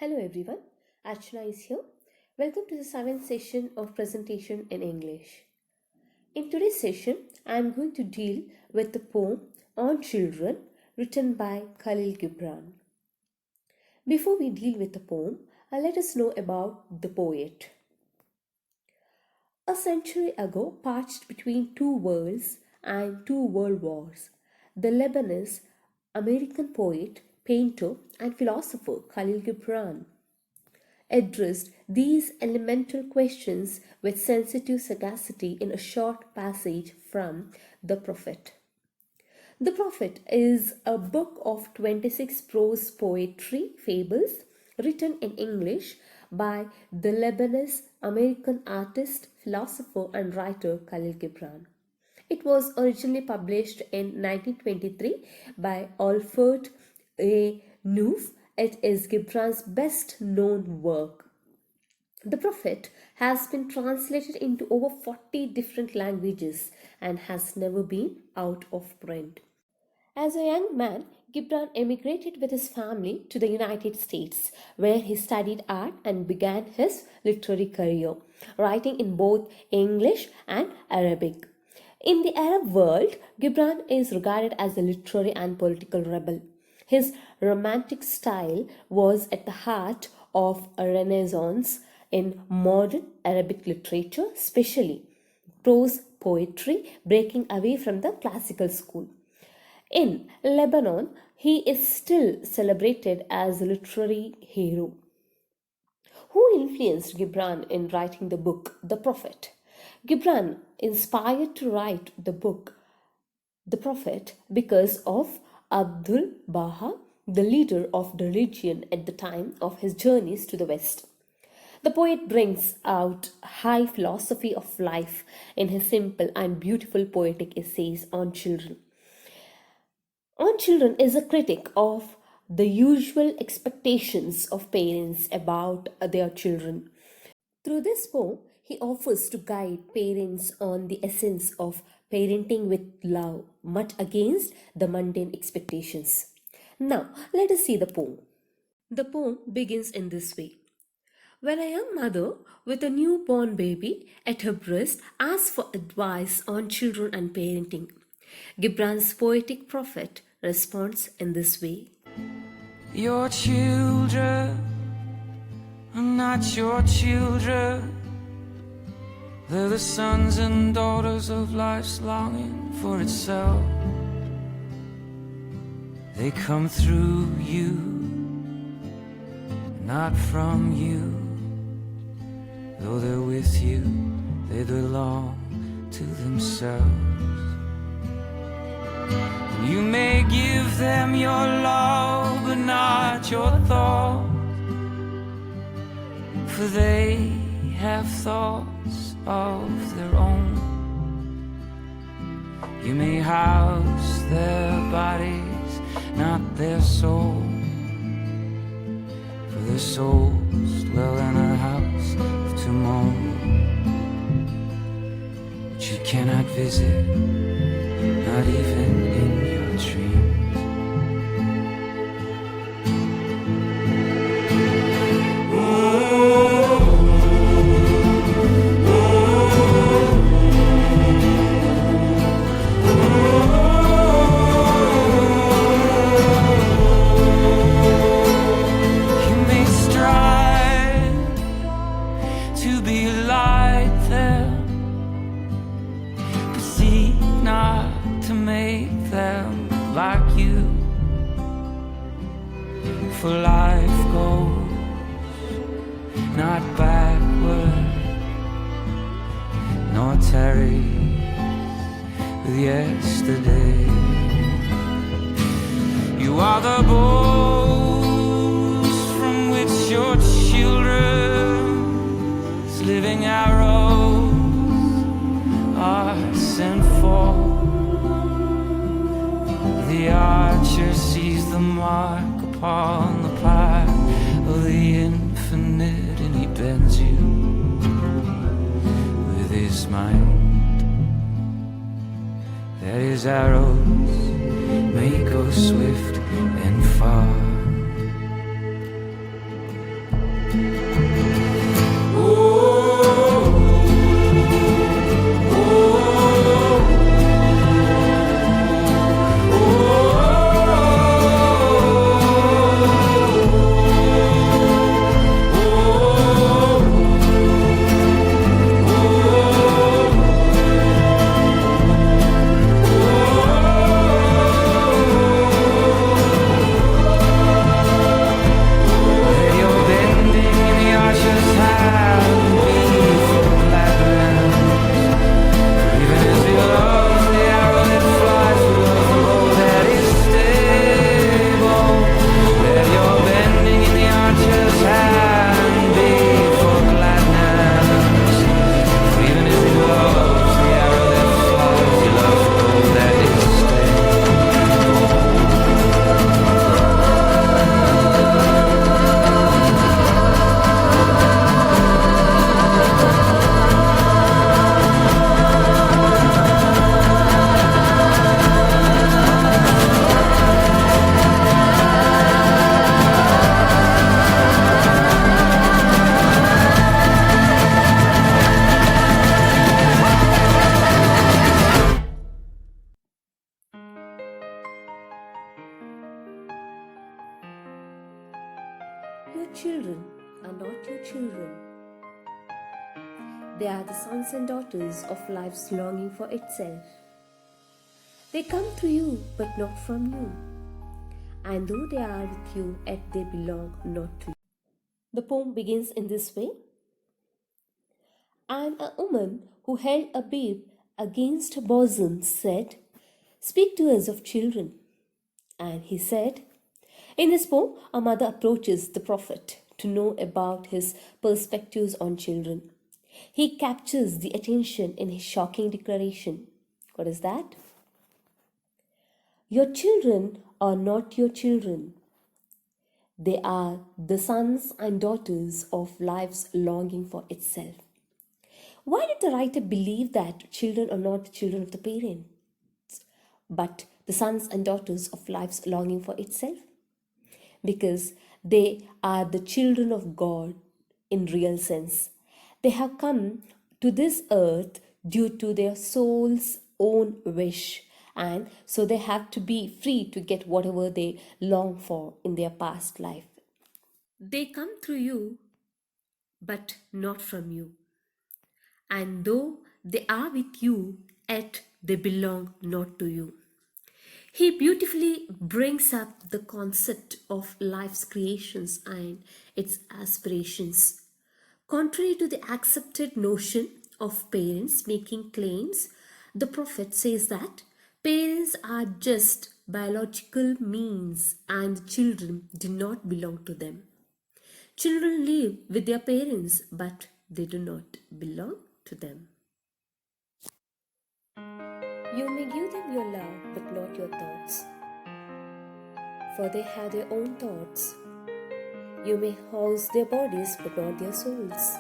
Hello everyone, Archana is here. Welcome to the 7th session of presentation in English. In today's session, I am going to deal with the poem On Children written by Khalil Gibran. Before we deal with the poem, let us know about the poet. A century ago, patched between two worlds and two world wars, the Lebanese American poet, painter, and philosopher Khalil Gibran addressed these elemental questions with sensitive sagacity in a short passage from The Prophet. The Prophet is a book of 26 prose poetry fables written in English by the Lebanese American artist, philosopher, and writer Khalil Gibran. It was originally published in 1923 by Alfred A. Knopf. It is Gibran's best known work. The Prophet has been translated into over 40 different languages and has never been out of print. As a young man, Gibran emigrated with his family to the United States, where he studied art and began his literary career, writing in both English and Arabic. In the Arab world, Gibran is regarded as a literary and political rebel. His romantic style was at the heart of a renaissance in modern Arabic literature, especially prose poetry, breaking away from the classical school. In Lebanon, he is still celebrated as a literary hero. Who influenced Gibran in writing the book The Prophet? Gibran inspired to write the book The Prophet because of Abdul Baha, the leader of the religion at the time of his journeys to the West. The poet brings out high philosophy of life in his simple and beautiful poetic essays on children. On Children is a critic of the usual expectations of parents about their children. Through this poem, he offers to guide parents on the essence of parenting with love, much against the mundane expectations. Now, let us see the poem. The poem begins in this way. When a young mother with a newborn baby at her breast asks for advice on children and parenting, Gibran's poetic prophet responds in this way. Your children are not your children. They're the sons and daughters of life's longing for itself. They come through you, not from you. Though they're with you, they belong to themselves. You may give them your love, but not your thought, for they have thoughts of their own. You may house their bodies, not their soul, for their souls dwell in a house of tomorrow, which you cannot visit, not even in your dreams. Like you, for life goes not backward, nor tarries with yesterday. You are the bows from which your children's living arrows are sent forth. The archer sees the mark upon the path of the infinite, and he bends you with his mind, that his arrows may go swift and far. Your children are not your children. They are the sons and daughters of life's longing for itself. They come through you, but not from you. And though they are with you, yet they belong not to you. The poem begins in this way. And a woman who held a babe against her bosom said, "Speak to us of children." And he said, in this poem, a mother approaches the prophet to know about his perspectives on children. He captures the attention in his shocking declaration. What is that? Your children are not your children. They are the sons and daughters of life's longing for itself. Why did the writer believe that children are not the children of the parents, but the sons and daughters of life's longing for itself? Because they are the children of God in real sense. They have come to this earth due to their soul's own wish, and so they have to be free to get whatever they long for in their past life. They come through you, but not from you. And though they are with you, yet they belong not to you. He beautifully brings up the concept of life's creations and its aspirations. Contrary to the accepted notion of parents making claims, the prophet says that parents are just biological means and children do not belong to them. Children live with their parents, but they do not belong to them. You may give them your love, but not your thoughts, for they have their own thoughts. You may house their bodies, but not their souls,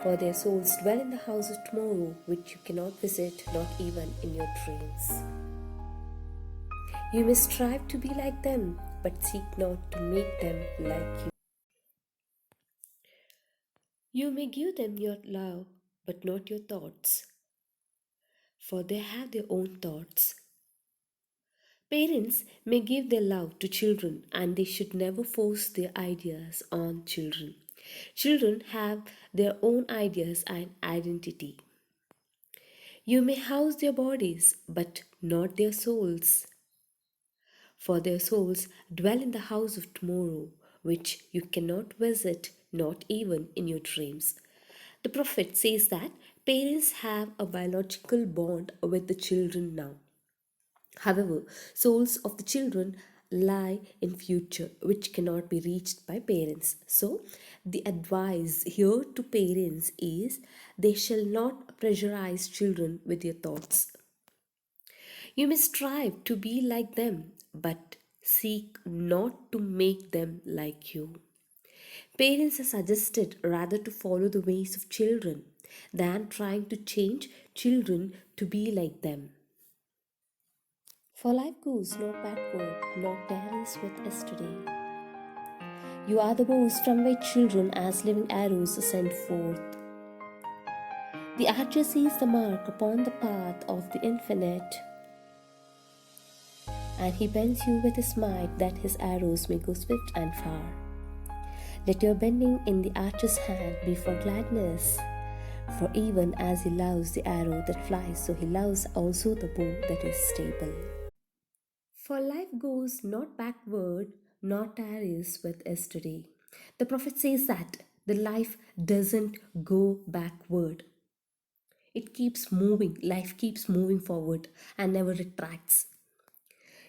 for their souls dwell in the house of tomorrow, which you cannot visit, not even in your dreams. You may strive to be like them, but seek not to make them like you. You may give them your love, but not your thoughts, for they have their own thoughts. Parents may give their love to children, and they should never force their ideas on children. Children have their own ideas and identity. You may house their bodies, but not their souls, for their souls dwell in the house of tomorrow, which you cannot visit, not even in your dreams. The prophet says that parents have a biological bond with the children now. However, souls of the children lie in future, which cannot be reached by parents. So, the advice here to parents is they shall not pressurize children with their thoughts. You may strive to be like them, but seek not to make them like you. Parents are suggested rather to follow the ways of children than trying to change children to be like them. For life goes not backward, nor tarries with yesterday. You are the bows from which children as living arrows are sent forth. The archer sees the mark upon the path of the infinite, and he bends you with his might that his arrows may go swift and far. Let your bending in the archer's hand be for gladness, for even as he loves the arrow that flies, so he loves also the bow that is stable. For life goes not backward, nor tarries with yesterday. The prophet says that the life doesn't go backward. It keeps moving, life keeps moving forward and never retracts.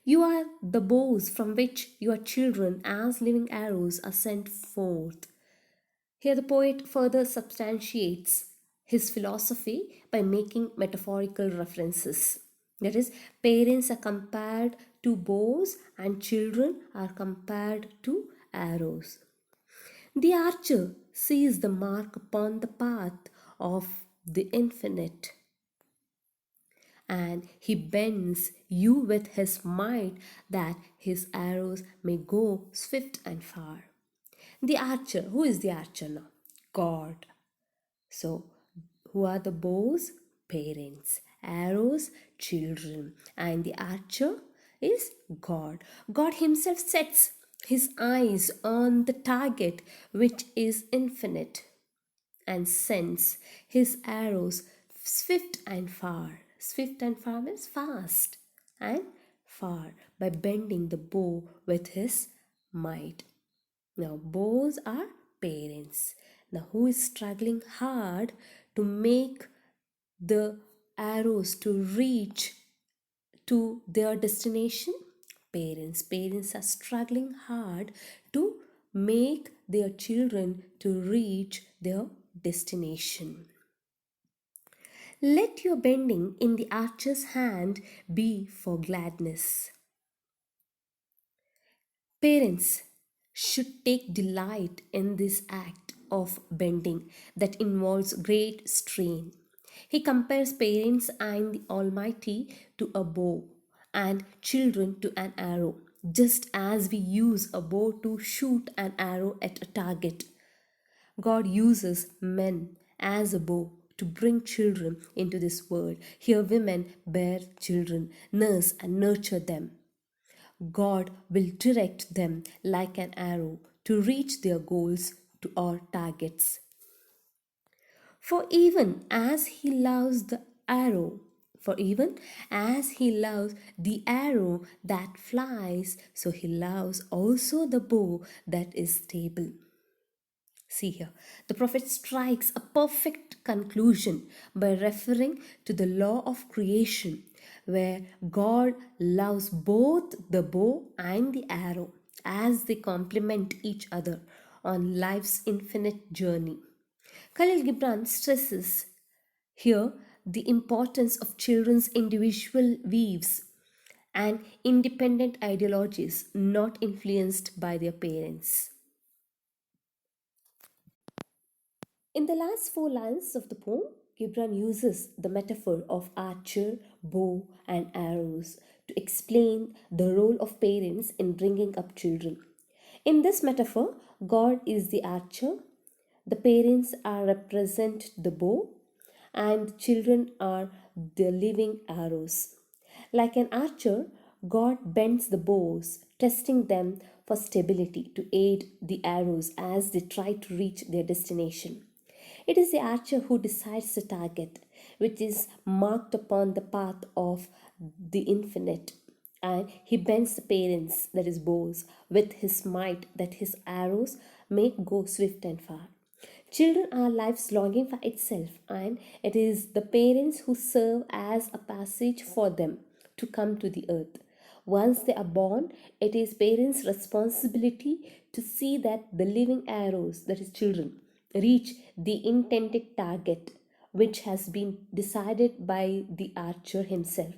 You are the bows from which your children, as living arrows, are sent forth. Here the poet further substantiates his philosophy by making metaphorical references. That is, parents are compared to bows and children are compared to arrows. The archer sees the mark upon the path of the infinite, and he bends you with his might that his arrows may go swift and far. The archer, who is the archer now? God. So, who are the bows? Parents. Arrows? Children. And the archer is God. God himself sets his eyes on the target which is infinite, and sends his arrows swift and far. Swift and far means fast and far by bending the bow with his might. Now, bows are parents. Now, who is struggling hard to make the arrows to reach to their destination? Parents. Parents are struggling hard to make their children to reach their destination. Let your bending in the archer's hand be for gladness. Parents should take delight in this act of bending that involves great strain. He compares parents and the Almighty to a bow and children to an arrow, just as we use a bow to shoot an arrow at a target. God uses men as a bow to bring children into this world. Here, women bear children, nurse and nurture them. God will direct them like an arrow to reach their goals to our targets. For even as he loves the arrow, for even as he loves the arrow that flies, so he loves also the bow that is stable. See here, the prophet strikes a perfect conclusion by referring to the law of creation, where God loves both the bow and the arrow as they complement each other on life's infinite journey. Khalil Gibran stresses here the importance of children's individual weaves and independent ideologies not influenced by their parents. In the last four lines of the poem, Gibran uses the metaphor of archer, bow, and arrows to explain the role of parents in bringing up children. In this metaphor, God is the archer, the parents are represent the bow, and the children are the living arrows. Like an archer, God bends the bows, testing them for stability to aid the arrows as they try to reach their destination. It is the archer who decides the target, which is marked upon the path of the infinite. And he bends the parents, that is bows, with his might that his arrows may go swift and far. Children are life's longing for itself, and it is the parents who serve as a passage for them to come to the earth. Once they are born, it is parents' responsibility to see that the living arrows, that is, children, reach the intended target, which has been decided by the archer himself.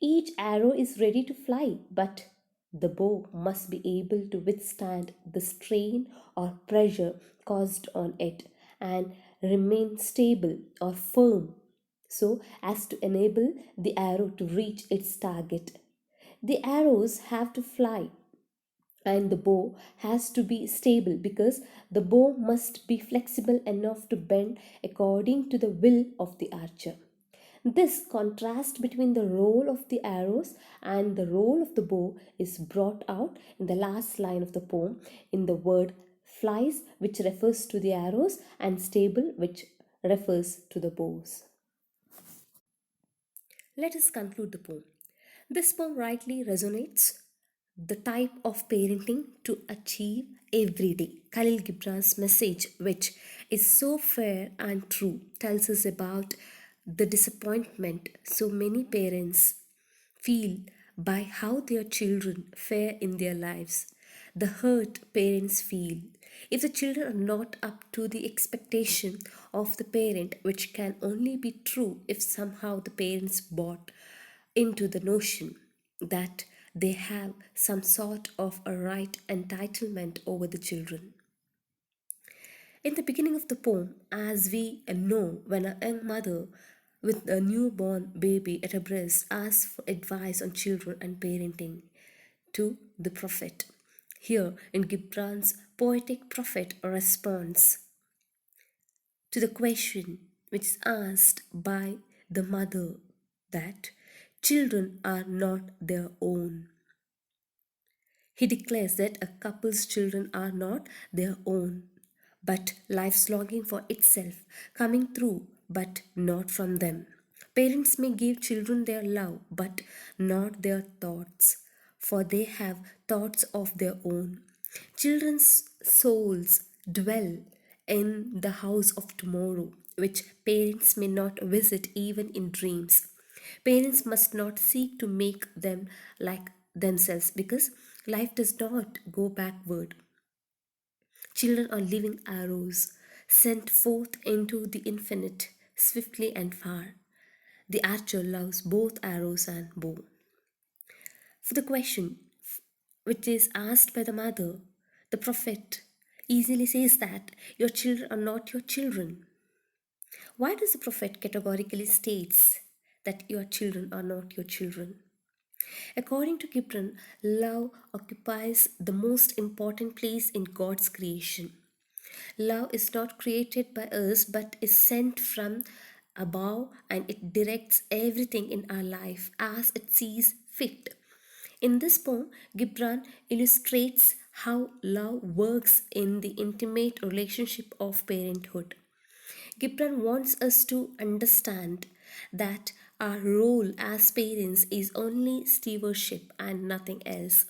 Each arrow is ready to fly, but the bow must be able to withstand the strain or pressure caused on it and remain stable or firm so as to enable the arrow to reach its target. The arrows have to fly and the bow has to be stable because the bow must be flexible enough to bend according to the will of the archer. This contrast between the role of the arrows and the role of the bow is brought out in the last line of the poem in the word flies, which refers to the arrows, and stable, which refers to the bows. Let us conclude the poem. This poem rightly resonates the type of parenting to achieve every day. Khalil Gibran's message, which is so fair and true, tells us about the disappointment so many parents feel by how their children fare in their lives, the hurt parents feel if the children are not up to the expectation of the parent, which can only be true if somehow the parents bought into the notion that they have some sort of a right entitlement over the children. In the beginning of the poem, as we know, when a young mother with a newborn baby at her breast asks for advice on children and parenting to the prophet. Here in Gibran's poetic prophet responds to the question which is asked by the mother that children are not their own. He declares that a couple's children are not their own, but life's longing for itself, coming through, but not from them. Parents may give children their love, but not their thoughts, for they have thoughts of their own. Children's souls dwell in the house of tomorrow, which parents may not visit even in dreams. Parents must not seek to make them like themselves because life does not go backward. Children are living arrows sent forth into the infinite, swiftly and far. The archer loves both arrows and bow. For the question which is asked by the mother, the prophet easily says that your children are not your children. Why does the prophet categorically states that your children are not your children? According to Gibran, love occupies the most important place in God's creation. Love is not created by us but is sent from above, and it directs everything in our life as it sees fit. In this poem, Gibran illustrates how love works in the intimate relationship of parenthood. Gibran wants us to understand that our role as parents is only stewardship and nothing else.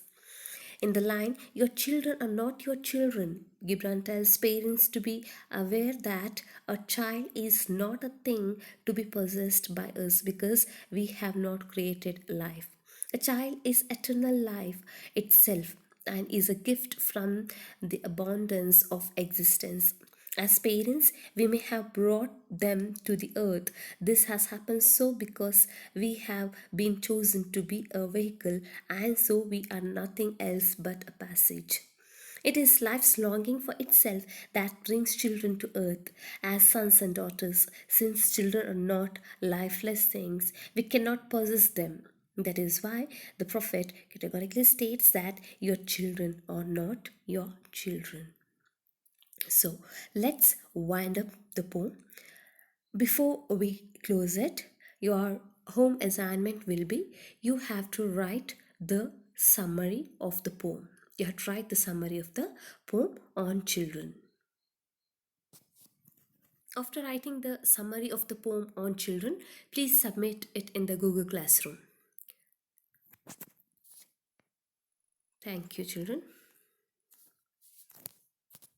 In the line, your children are not your children, Gibran tells parents to be aware that a child is not a thing to be possessed by us because we have not created life. A child is eternal life itself and is a gift from the abundance of existence. As parents, we may have brought them to the earth. This has happened so because we have been chosen to be a vehicle, and so we are nothing else but a passage. It is life's longing for itself that brings children to earth as sons and daughters. Since children are not lifeless things, we cannot possess them. That is why the prophet categorically states that your children are not your children. So let's wind up the poem. Before we close it, your home assignment will be you have to write the summary of the poem. You have to write the summary of the poem on children. After writing the summary of the poem on children, please submit it in the Google Classroom. Thank you, children.